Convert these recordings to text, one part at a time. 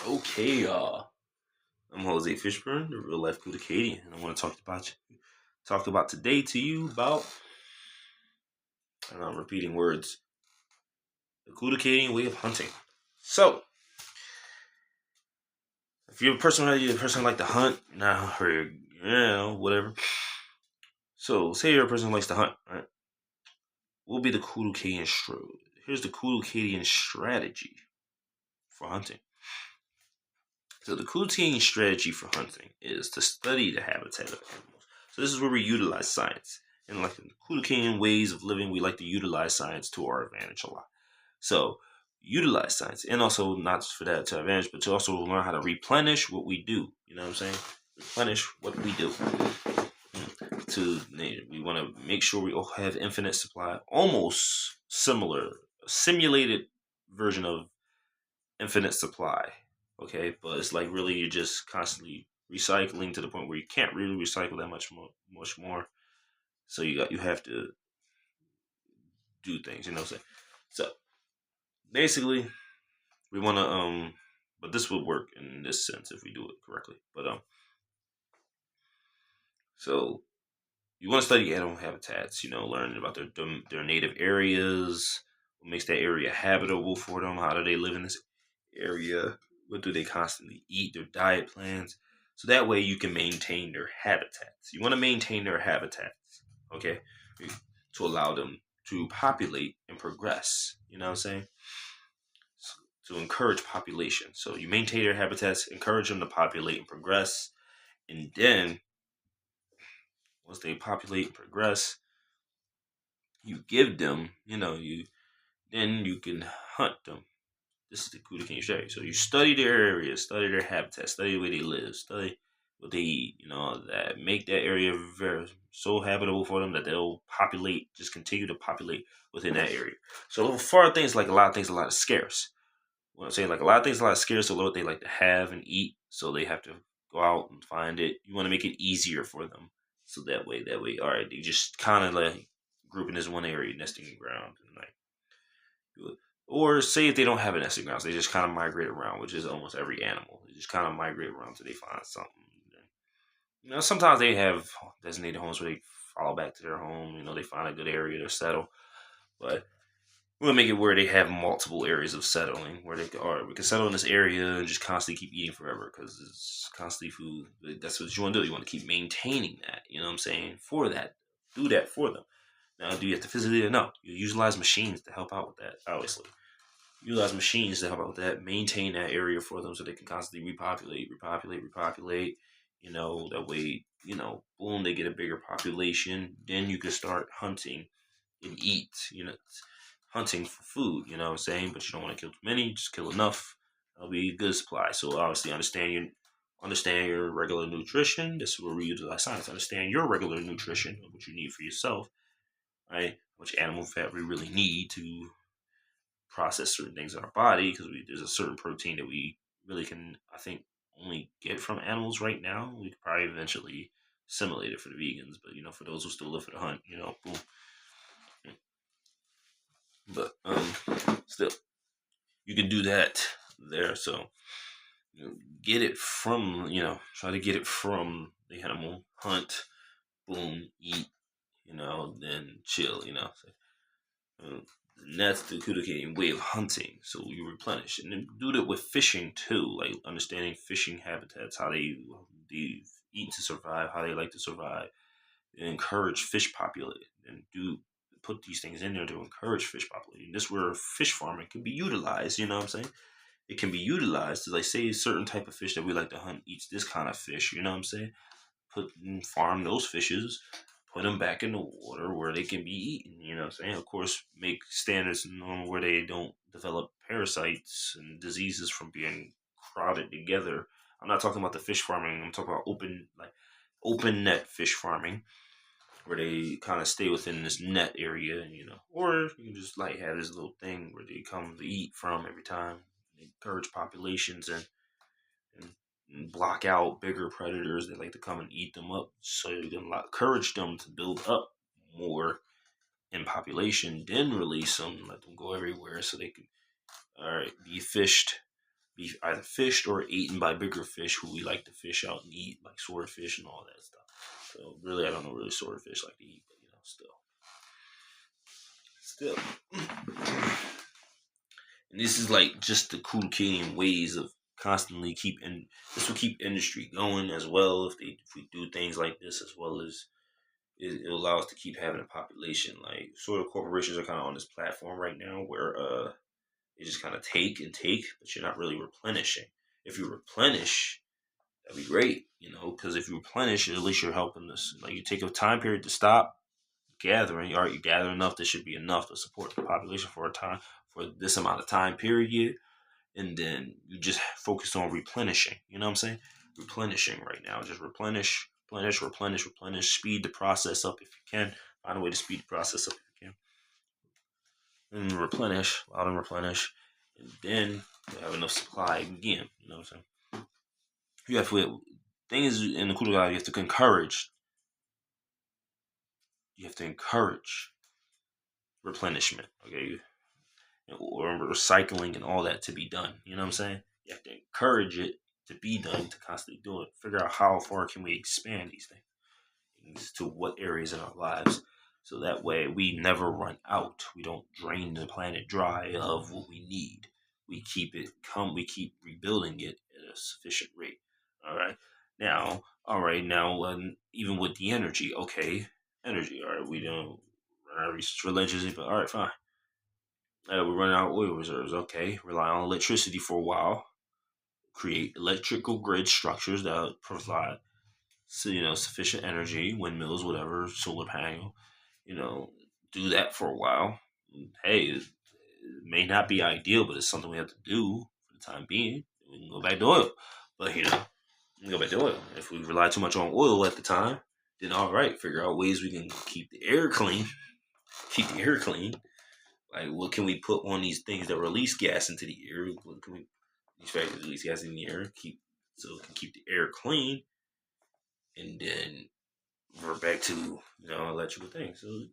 Okay, I'm Jose Fishburne, the real life Cudoocadian, and I want to talk about today to you about, and I'm repeating words, the Cudoocadian way of hunting. So, if you're a person who like to hunt, now or whatever. So, say you're a person who likes to hunt, right? What will be the Cudoocadian Here's the Cudoocadian strategy for hunting. So the Cudoocadian strategy for hunting is to study the habitat of animals. So this is where we utilize science. And like in the Cudoocadian ways of living, we like to utilize science to our advantage a lot. So utilize science, and also not just for that to advantage, but to also learn how to replenish what we do. You know what I'm saying? Replenish what we do. We want to make sure we all have infinite supply, almost similar, simulated version of infinite supply. Okay, but it's like really you're just constantly recycling to the point where you can't really recycle that much more. So you have to do things, you know what I'm saying? So basically we wanna but this would work in this sense if we do it correctly. But so you want to study animal habitats, learn about their native areas, what makes that area habitable for them, how do they live in this area, what do they constantly eat, their diet plans. So that way you can maintain their habitats. You want to maintain their habitats, okay, to allow them to populate and progress. You know what I'm saying? To encourage population. So you maintain their habitats, encourage them to populate and progress, and then once they populate and progress, you give them, then you can hunt them. This is the Cudoocadian strategy. So you study their area, study their habitat, study the way they live, study what they eat, that make that area very so habitable for them that they'll just continue to populate within that area. So for things like a lot of things, a lot of scarce. What I'm saying, like a lot of things, a lot of scarce, a lot they like to have and eat, so they have to go out and find it. You want to make it easier for them, so all right, they just kind of like grouping this one area, nesting ground, and like do it. Or say if they don't have a nesting ground, so they just kind of migrate around, which is almost every animal. They just kind of migrate around until they find something. Sometimes they have designated homes where they follow back to their home. They find a good area to settle. But we'll make it where they have multiple areas of settling, where they all right, we can settle in this area and just constantly keep eating forever because it's constantly food. That's what you want to do. You want to keep maintaining that. You know what I'm saying? For that, do that for them. Now, do you have to physically? No. You utilize machines to help out with that. Obviously, utilize machines to help out with that. Maintain that area for them so they can constantly repopulate. That way, boom, they get a bigger population. Then you can start hunting and eat. Hunting for food. You know what I'm saying? But you don't want to kill too many. Just kill enough. That'll be a good supply. So obviously, understand your regular nutrition. This is where we utilize science. Understand your regular nutrition, what you need for yourself, right? How much animal fat we really need to process certain things in our body, because there's a certain protein that we really can, I think, only get from animals right now. We could probably eventually assimilate it for the vegans, but for those who still live for the hunt, boom. But still, you can do that there. So get it from try to get it from the animal, hunt, boom, eat, then chill. And that's the Cudoocadian way of hunting. So you replenish, and then do that with fishing too, like understanding fishing habitats, how they eat to survive, how they like to survive, and encourage fish populate, and put these things in there to encourage fish population. This is where fish farming can be utilized. You know what I'm saying? It can be utilized to, like, say a certain type of fish that we like to hunt eats this kind of fish. You know what I'm saying? Farm those fishes, put them back in the water where they can be eaten. You know what I'm saying? Of course, make standards known where they don't develop parasites and diseases from being crowded together. I'm not talking about the fish farming. I'm talking about open net fish farming, where they kind of stay within this net area, and or you can just like have this little thing where they come to eat from every time. They encourage populations and block out bigger predators that like to come and eat them up, so you can encourage them to build up more in population, then release them, let them go everywhere so they can, all right, be fished be either fished or eaten by bigger fish who we like to fish out and eat, like swordfish and all that stuff. So really, I don't know really swordfish like to eat, but still. And this is like just the Cudoocadian ways of constantly keeping. This will keep industry going as well if we do things like this, as well as it allows us to keep having a population. Like sort of corporations are kind of on this platform right now where they just kind of take and take, but you're not really replenishing. If you replenish, that'd be great, because if you replenish, at least you're helping this. Like you take a time period to stop gathering. All right, you gather enough. That should be enough to support the population for a time for this amount of time period, and then you just focus on replenishing. You know what I'm saying? Replenishing right now. Just replenish. Speed the process up if you can. Find a way to speed the process up if you can. And replenish, allow them replenish, and then you have enough supply again. You know what I'm saying? You have to. Thing is, in the Cudoocadian, you have to encourage. You have to encourage replenishment. Okay, or recycling and all that to be done. You know what I'm saying? You have to encourage it to be done, to constantly do it. Figure out how far can we expand these things to what areas in our lives, so that way we never run out. We don't drain the planet dry of what we need. We keep it we keep rebuilding it at a sufficient rate. All right. Now, even with the energy, okay, energy. All right, we don't run our research religiously, but all right, fine. We're running out of oil reserves. Okay, rely on electricity for a while. Create electrical grid structures that provide, sufficient energy, windmills, whatever, solar panel. Do that for a while. Hey, it may not be ideal, but it's something we have to do for the time being. We can go back to oil, but we can go back to oil. If we rely too much on oil at the time, then all right, figure out ways we can keep the air clean. Keep the air clean. Like, what can we put on these things that release gas into the air? What can we these factors release gas in the air? So it can keep the air clean, and then we're back to electrical things. So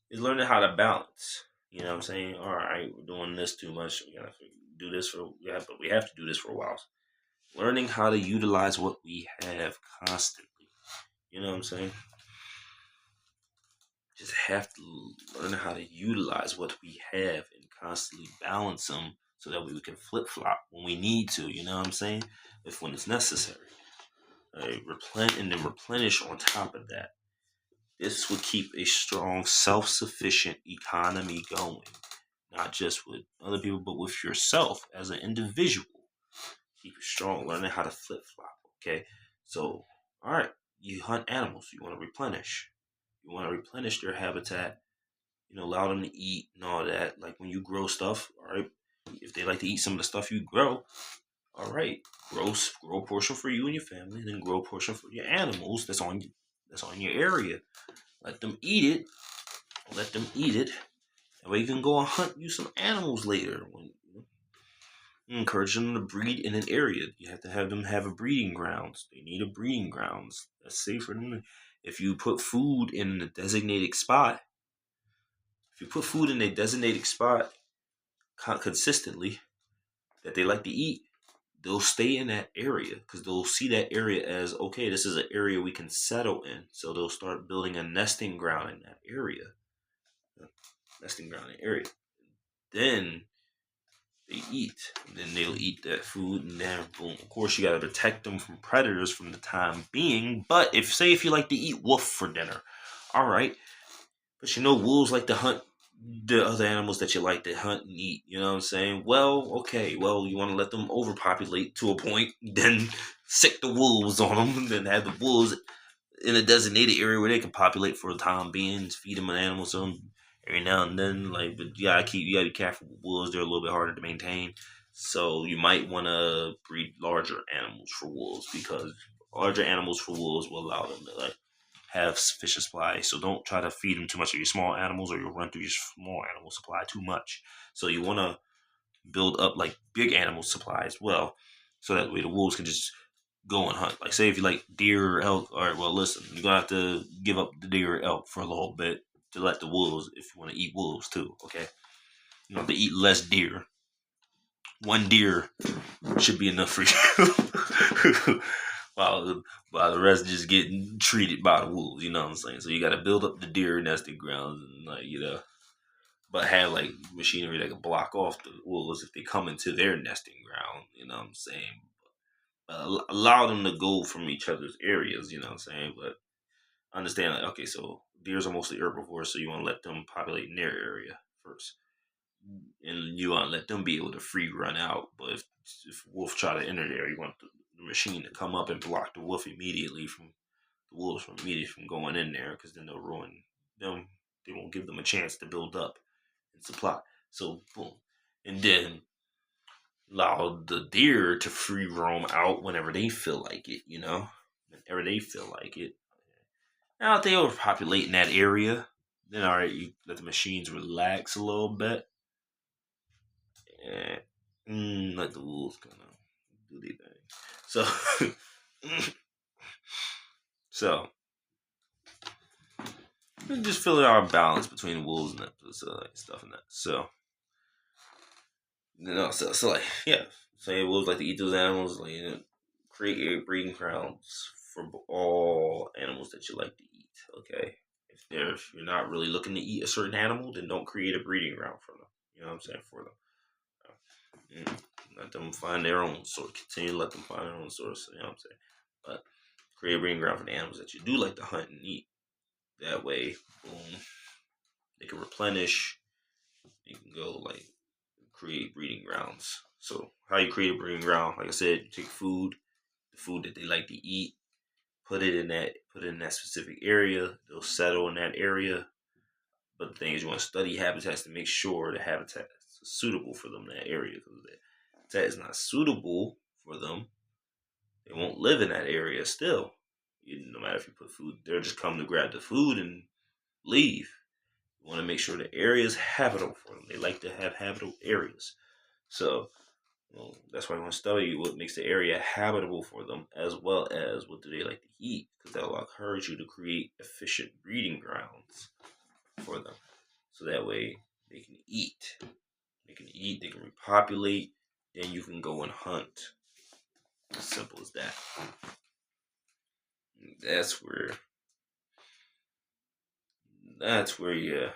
it's learning how to balance. You know what I'm saying? All right, we're doing this too much. We gotta do this but we have to do this for a while. Learning how to utilize what we have constantly. You know what I'm saying? Just have to learn how to utilize what we have and constantly balance them so that we can flip flop when we need to. You know what I'm saying? When it's necessary. Replenish on top of that. This would keep a strong, self-sufficient economy going, not just with other people, but with yourself as an individual. Keep it strong. Learning how to flip flop. Okay, so all right, you hunt animals. You want to replenish. You want to replenish their habitat. Allow them to eat and all that. Like when you grow stuff, all right. If they like to eat some of the stuff you grow, all right, grow a portion for you and your family, and then grow a portion for your animals that's on your area. Let them eat it. That way you can go and hunt you some animals later. Encourage them to breed in an area. You have to have them have a breeding grounds. They need a breeding grounds. That's safe for them. If you put food in a designated spot, consistently that they like to eat, they'll stay in that area because they'll see that area as, okay, this is an area we can settle in. So they'll start building a nesting ground in that area. Then they eat. And then they'll eat that food, and then boom. Of course, you gotta protect them from predators from the time being. But if you like to eat wolf for dinner, all right. But wolves like to hunt the other animals that you like to hunt and eat. You know what I'm saying? Well, okay. Well, you want to let them overpopulate to a point, then sick the wolves on them, and then have the wolves in a designated area where they can populate for the time being, feed them an animal every now and then. Like, but you gotta be careful with wolves. They're a little bit harder to maintain. So you might want to breed larger animals for wolves, because larger animals for wolves will allow them to have sufficient supply. So don't try to feed them too much of your small animals, or you'll run through your small animal supply too much. So you want to build up like big animal supply as well, so that way the wolves can just go and hunt. Like, say if you like deer or elk, all right, well, listen, you're gonna have to give up the deer or elk for a little bit to let the wolves, if you want to eat wolves too, okay? You have to eat less deer, One deer should be enough for you. while the rest just getting treated by the wolves, you know what I'm saying? So you gotta build up the deer nesting grounds and but have like machinery that can block off the wolves if they come into their nesting ground, you know what I'm saying? Allow them to go from each other's areas, you know what I'm saying? But understand like, okay, so deers are mostly herbivores, so you wanna let them populate in their area first. And you want to let them be able to free run out. But if wolf try to enter there, you want the machine to come up and block the wolf immediately from the wolves from immediately from going in there, because then they'll ruin them. They won't give them a chance to build up and supply. So boom, and then allow the deer to free roam out whenever they feel like it. Whenever they feel like it. Now if they overpopulate in that area, then all right, you let the machines relax a little bit. Yeah. Let the wolves kind of do their thing. So, so just feeling our balance between the wolves and that stuff and that. So, so like, yeah, say wolves like to eat those animals, like create breeding grounds for all animals that you like to eat. Okay, if you're not really looking to eat a certain animal, then don't create a breeding ground for them. You know what I'm saying, for them. Let them find their own source. Continue to let them find their own source. You know what I'm saying? But create a breeding ground for the animals that you do like to hunt and eat. That way, boom, they can replenish. You can go like create breeding grounds. So how you create a breeding ground? Like I said, you take the food that they like to eat, put it in that specific area. They'll settle in that area. But the thing is, you want to study habitats to make sure the habitat is suitable for them in that area. Because if the habitat is not suitable for them, they won't live in that area still. No matter if you put food, they'll just come to grab the food and leave. You want to make sure the area is habitable for them. They like to have habitable areas. So that's why you want to study what makes the area habitable for them, as well as what do they like to eat, because that will encourage you to create efficient breeding grounds for them. So that way they can eat. They can eat, they can repopulate, then you can go and hunt. As simple as that. That's where you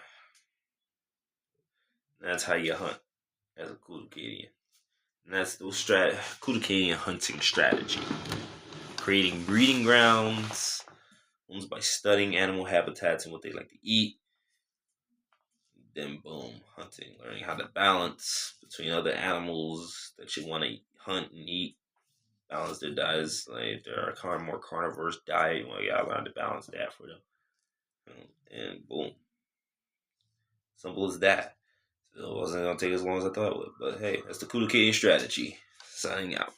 that's how you hunt as a Cudoocadian. And that's those Cudoocadian hunting strategy. Creating breeding grounds by studying animal habitats and what they like to eat. Then boom, hunting, learning how to balance between other animals that you want to hunt and eat. Balance their diets. Like if they're a more carnivorous diet, you gotta learn to balance that for them. And boom. Simple as that. So it wasn't gonna take as long as I thought it would. But hey, that's the Cudoocadian strategy. Signing out.